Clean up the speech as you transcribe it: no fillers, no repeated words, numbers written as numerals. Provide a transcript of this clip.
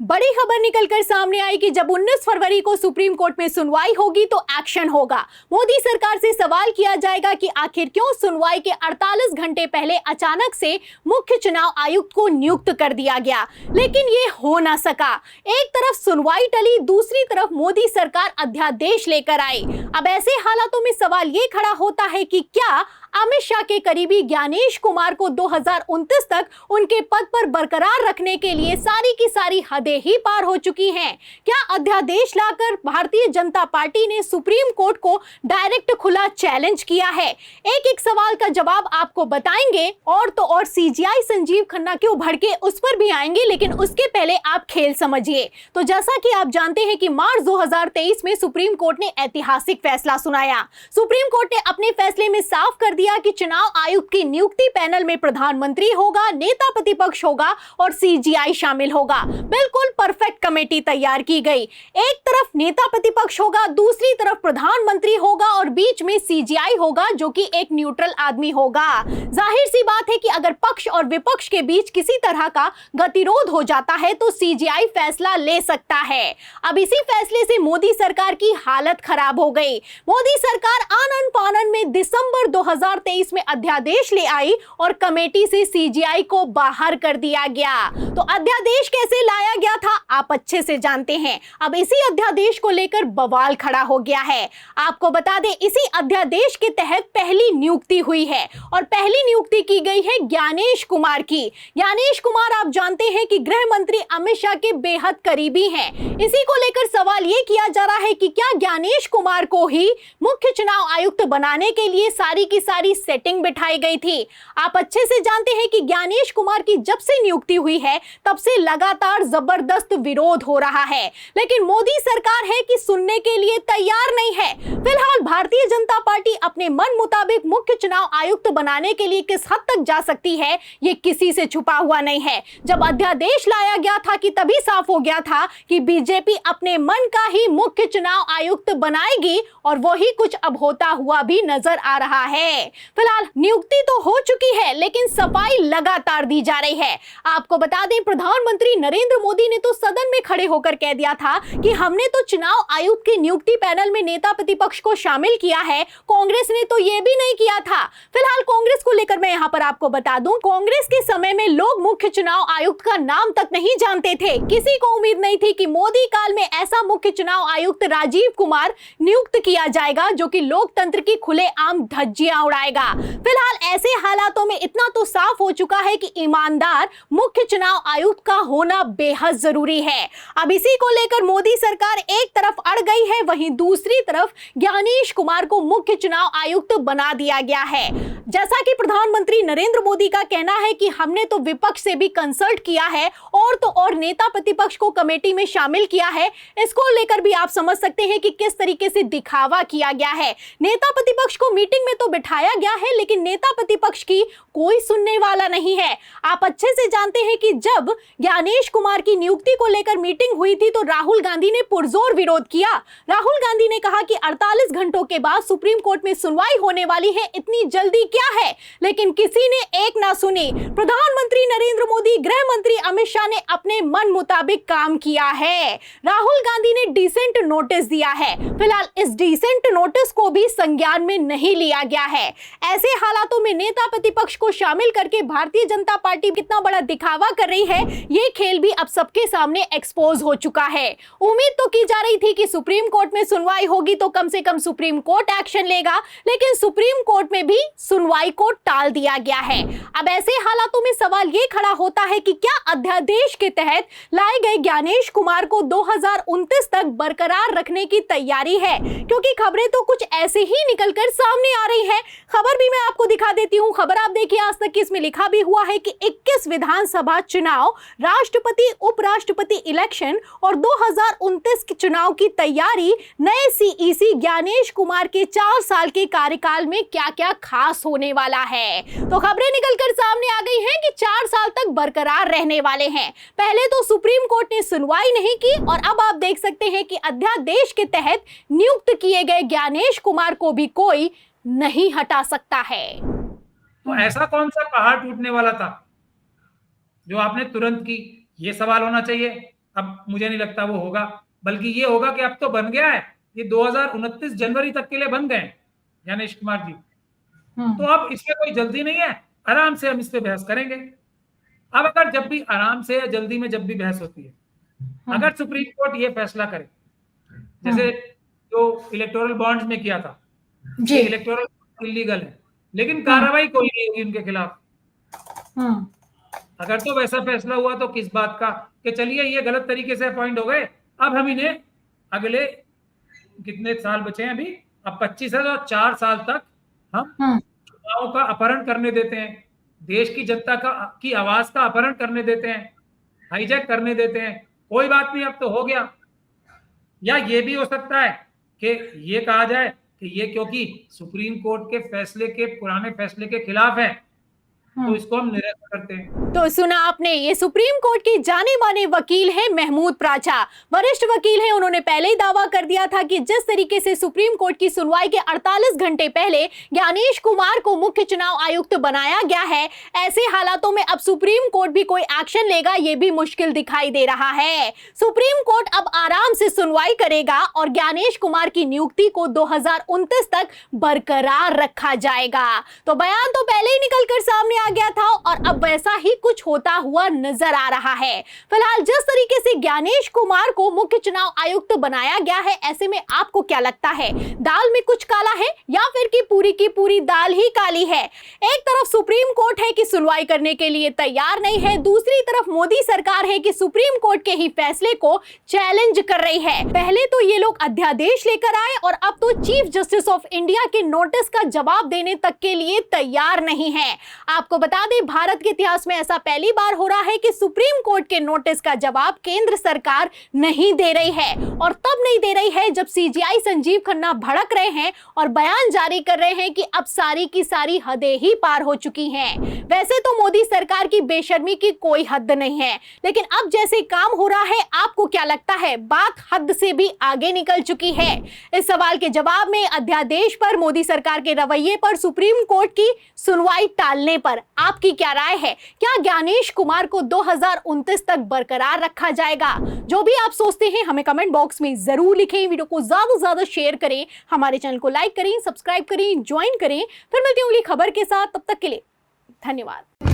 बड़ी खबर निकलकर सामने आई कि जब 19 फरवरी को सुप्रीम कोर्ट में सुनवाई होगी तो एक्शन होगा। मोदी सरकार से सवाल किया जाएगा कि आखिर क्यों सुनवाई के 48 घंटे पहले अचानक से मुख्य चुनाव आयुक्त को नियुक्त कर दिया गया, लेकिन ये हो ना सका। एक तरफ सुनवाई टली, दूसरी तरफ मोदी सरकार अध्यादेश लेकर आई। अब ऐसे हालातों में सवाल ये खड़ा होता है कि क्या अमित शाह के करीबी ज्ञानेश कुमार को 2029 तक उनके पद पर बरकरार रखने के लिए सारी की सारी हदें ही पार हो चुकी हैं? क्या अध्यादेश लाकर भारतीय जनता पार्टी ने सुप्रीम कोर्ट को डायरेक्ट खुला चैलेंज किया है? एक एक सवाल का जवाब आपको बताएंगे। और तो और सीजीआई संजीव खन्ना क्यों भड़के, उस पर भी आएंगे, लेकिन उसके पहले आप खेल समझिए। तो जैसा कि आप जानते हैं कि मार्च 2023 में सुप्रीम कोर्ट ने ऐतिहासिक फैसला सुनाया। सुप्रीम कोर्ट ने अपने फैसले में साफ कर दिया कि चुनाव आयुक्त की नियुक्ति पैनल में प्रधानमंत्री होगा, नेता प्रतिपक्ष होगा और सीजीआई शामिल होगा। बिल्कुल परफेक्ट कमेटी तैयार की गई। एक तरफ नेता प्रतिपक्ष होगा, दूसरी तरफ प्रधानमंत्री होगा और बीच में सीजीआई होगा जो कि एक न्यूट्रल आदमी होगा। जाहिर सी बात है कि अगर पक्ष और विपक्ष के बीच किसी तरह का गतिरोध हो जाता है तो सीजीआई फैसला ले सकता है। अब इसी फैसले से मोदी सरकार की हालत खराब हो गई। मोदी सरकार आनन फानन में दिसंबर 2023 में अध्यादेश ले आई और कमेटी से सीजीआई को बाहर कर दिया गया। तो अध्यादेश कैसे लाया गया था आप अच्छे से जानते हैं। अब इसी अध्यादेश को लेकर बवाल खड़ा हो गया है। आपको बता दें, इसी अध्यादेश के तहत पहली नियुक्ति हुई है और पहली नियुक्ति की गई है ज्ञानेश कुमार की। ज्ञानेश कुमार आप जानते हैं कि गृह मंत्री अमित शाह के बेहद करीबी हैं। इसी को लेकर सवाल ये किया जा रहा है कि क्या ज्ञानेश कुमार को ही मुख्य चुनाव आयुक्त बनाने के लिए सारी की सारी सेटिंग बिठाई गई थी। आप अच्छे से जानते हैं कि ज्ञानेश कुमार की जब से नियुक्ति हुई है तब से लगातार जबरदस्त विरोध हो रहा है, लेकिन मोदी सरकार है कि सुनने के लिए तैयार नहीं है। फिलहाल भारतीय जनता पार्टी अपने मन मुताबिक मुख्य चुनाव आयुक्त बनाने के लिए किस हद तक जा सकती है ये किसी से छुपा हुआ नहीं है। जब अध्यादेश लाया गया था कि तभी साफ हो गया था कि बीजेपी अपने मन का ही मुख्य चुनाव आयुक्त बनाएगी और वही कुछ अब होता हुआ भी नजर आ रहा है। फिलहाल नियुक्ति तो हो चुकी है, लेकिन सफाई लगातार दी जा रही है। आपको बता दें, प्रधानमंत्री नरेंद्र मोदी ने तो सदन में खड़े होकर कह दिया था कि हमने तो चुनाव आयुक्त के नियुक्ति पैनल में नेता प्रतिपक्ष को शामिल किया है, कांग्रेस ने तो यह भी नहीं किया था। फिलहाल कांग्रेस को लेकर मैं यहां पर आपको बता दूं, कांग्रेस के समय में लोग मुख्य चुनाव आयुक्त का नाम तक नहीं जानते थे। किसी को उम्मीद नहीं थी कि मोदी काल में ऐसा मुख्य चुनाव आयुक्त राजीव कुमार नियुक्त किया जाएगा जो कि लोकतंत्र की खुलेआम धज्जियां उड़ाएगा। फिलहाल ऐसे हालातों में इतना तो साफ हो चुका है कि ईमानदार मुख्य चुनाव आयुक्त का होना बेहद जरूरी है। अब इसी को लेकर मोदी सरकार एक तरफ अड़ गई है, वहीं दूसरी तरफ ज्ञानेश कुमार को मुख्य चुनाव आयुक्त बना दिया गया है। जैसा कि प्रधानमंत्री नरेंद्र मोदी का कहना है कि हमने तो विपक्ष से भी कंसल्ट किया है और तो और नेता प्रतिपक्ष को कमेटी में शामिल किया है। इसको लेकर भी आप समझ सकते हैं कि किस तरीके से दिखावा किया गया है। नेता प्रतिपक्ष को मीटिंग में तो बिठाया गया है, लेकिन नेता प्रतिपक्ष की कोई सुनने वाला नहीं है। आप अच्छे से जानते हैं कि जब ज्ञानेश कुमार की नियुक्ति को लेकर मीटिंग हुई थी तो राहुल गांधी ने पुरजोर विरोध किया। राहुल गांधी ने कहा कि 48 घंटों के बाद सुप्रीम कोर्ट में सुनवाई होने वाली है, इतनी जल्दी क्या है, लेकिन किसी ने एक ना सुनी। प्रधानमंत्री नरेंद्र मोदी, गृह मंत्री अमित शाह ने अपने मन मुताबिक काम किया है। राहुल गांधी ने डिसेंट नोटिस दिया है। फिलहाल इस डिसेंट नोटिस को भी संज्ञान में नहीं लिया गया है। ऐसे हालातों में नेता प्रतिपक्ष को शामिल करके भारतीय जनता पार्टी कितना बड़ा दिखावा कर रही है, ये खेल भी अब सबके सामने एक्सपोज हो चुका है। उम्मीद तो की जा रही थी कि सुप्रीम कोर्ट में सुनवाई होगी तो कम से कम सुप्रीम कोर्ट एक्शन लेगा, लेकिन सुप्रीम कोर्ट में भी सुनवाई को टाल दिया गया है। अब ऐसे हालातों में सवाल ये खड़ा होता है कि क्या अध्यादेश के तहत लाए गए ज्ञानेश कुमार को 2029 तक बरकरार रखने की तैयारी है? क्योंकि खबरें तो कुछ ऐसे ही निकलकर सामने आ रही हैं। खबर भी मैं आपको दिखा देती हूं। खबर आप देखिए आज तक की, इसमें लिखा भी हुआ है कि 21 विधानसभा चुनाव, राष्ट्रपति उपराष्ट्रपति इलेक्शन और 2029 के चुनाव की तैयारी, नए सीईसी ज्ञानेश कुमार के 4 साल के कार्यकाल में क्या क्या खास होने वाला है। तो खबरें निकलकर सामने आ गई हैं कि 4 साल तक बरकरार रहने वाले हैं। पहले तो सुप्रीम कोर्ट ने सुनवाई नहीं की और अब आप देख सकते हैं कि अध्यादेश के तहत नियुक्त किए गए ज्ञानेश कुमार को भी कोई नहीं हटा सकता है। तो ऐसा कौन सा पहाड़ टूटने वाला था जो आपने तुरंत की? ये सवाल होना चाहिए। अब मुझे नहीं लगता वो होगा, बल्कि ये होगा कि अब तो बन गया है, ये 2029 जनवरी तक के लिए बन गए ज्ञानेश कुमार जी। तो अब इसमें कोई जल्दी नहीं है, आराम से हम इस पे बहस करेंगे। अब अगर जब भी आराम से या जल्दी में जब भी बहस होती है, अगर सुप्रीम कोर्ट ये फैसला करे, जैसे जो इलेक्टोरल बॉन्ड्स में किया था, जी। इलेक्टोरल इलीगल है, लेकिन कार्रवाई कोई नहीं होगी उनके खिलाफ। अगर तो वैसा फैसला हुआ तो किस बात का कि चलिए ये गलत तरीके से अपॉइंट हो गए, अब हम इन्हें अगले कितने साल बचे हैं अभी, अब 25 है तो 4 साल तक हम चुनाव का अपहरण करने देते हैं, देश की जनता की आवाज का अपहरण करने देते हैं, हाईजैक करने देते हैं। कोई बात नहीं, अब तो हो गया। या ये भी हो सकता है कि ये कहा जाए कि ये क्योंकि सुप्रीम कोर्ट के फैसले के पुराने फैसले के खिलाफ है तो इसको हम निरस्त करते हैं। तो सुना आपने, ये सुप्रीम कोर्ट के जाने माने वकील हैं महमूद प्राचा, वरिष्ठ वकील हैं। उन्होंने पहले ही दावा कर दिया था कि जिस तरीके से सुप्रीम कोर्ट की सुनवाई के 48 घंटे पहले ज्ञानेश कुमार को मुख्य चुनाव आयुक्त बनाया गया है, ऐसे हालातों में अब सुप्रीम कोर्ट भी कोई एक्शन लेगा ये भी मुश्किल दिखाई दे रहा है। सुप्रीम कोर्ट अब आराम से सुनवाई करेगा और ज्ञानेश कुमार की नियुक्ति को 2029 तक बरकरार रखा जाएगा। तो बयान तो पहले ही निकलकर सामने आ गया था और अब वैसा ही कुछ होता हुआ नजर आ रहा है। फिलहाल जिस तरीके से ज्ञानेश कुमार को मुख्य चुनाव आयुक्त बनाया गया है, ऐसे में आपको क्या लगता है, दाल में कुछ काला है या फिर की पूरी दाल ही काली है? एक तरफ सुप्रीम कोर्ट है कि सुनवाई करने के लिए तैयार नहीं है, दूसरी तरफ मोदी सरकार है कि सुप्रीम कोर्ट के ही फैसले को चैलेंज कर रही है। पहले तो ये लोग अध्यादेश लेकर आए और अब तो चीफ जस्टिस ऑफ इंडिया के नोटिस का जवाब देने तक के लिए तैयार नहीं है। आपको बता दें, भारत के इतिहास में ऐसा पहली बार हो रहा है कि सुप्रीम कोर्ट के नोटिस का जवाब केंद्र सरकार नहीं दे रही है, और तब नहीं दे रही है जब सीजेआई संजीव खन्ना भड़क रहे हैं और बयान जारी कर रहे हैं कि अब सारी की सारी हदें ही पार हो चुकी हैं। वैसे तो मोदी सरकार की बेशर्मी की कोई हद नहीं है, लेकिन अब जैसे काम हो रहा है, आपको क्या लगता है बात हद से भी आगे निकल चुकी है? इस सवाल के जवाब में अध्यादेश पर मोदी सरकार के रवैये पर, सुप्रीम कोर्ट की सुनवाई टालने पर आपकी क्या राय है? क्या ज्ञानेश कुमार को 2029 तक बरकरार रखा जाएगा? जो भी आप सोचते हैं हमें कमेंट बॉक्स में जरूर लिखें। वीडियो को ज्यादा से ज्यादा शेयर करें, हमारे चैनल को लाइक करें, सब्सक्राइब करें, ज्वाइन करें। फिर मिलती हूँ अगली खबर के साथ, तब तक के लिए धन्यवाद।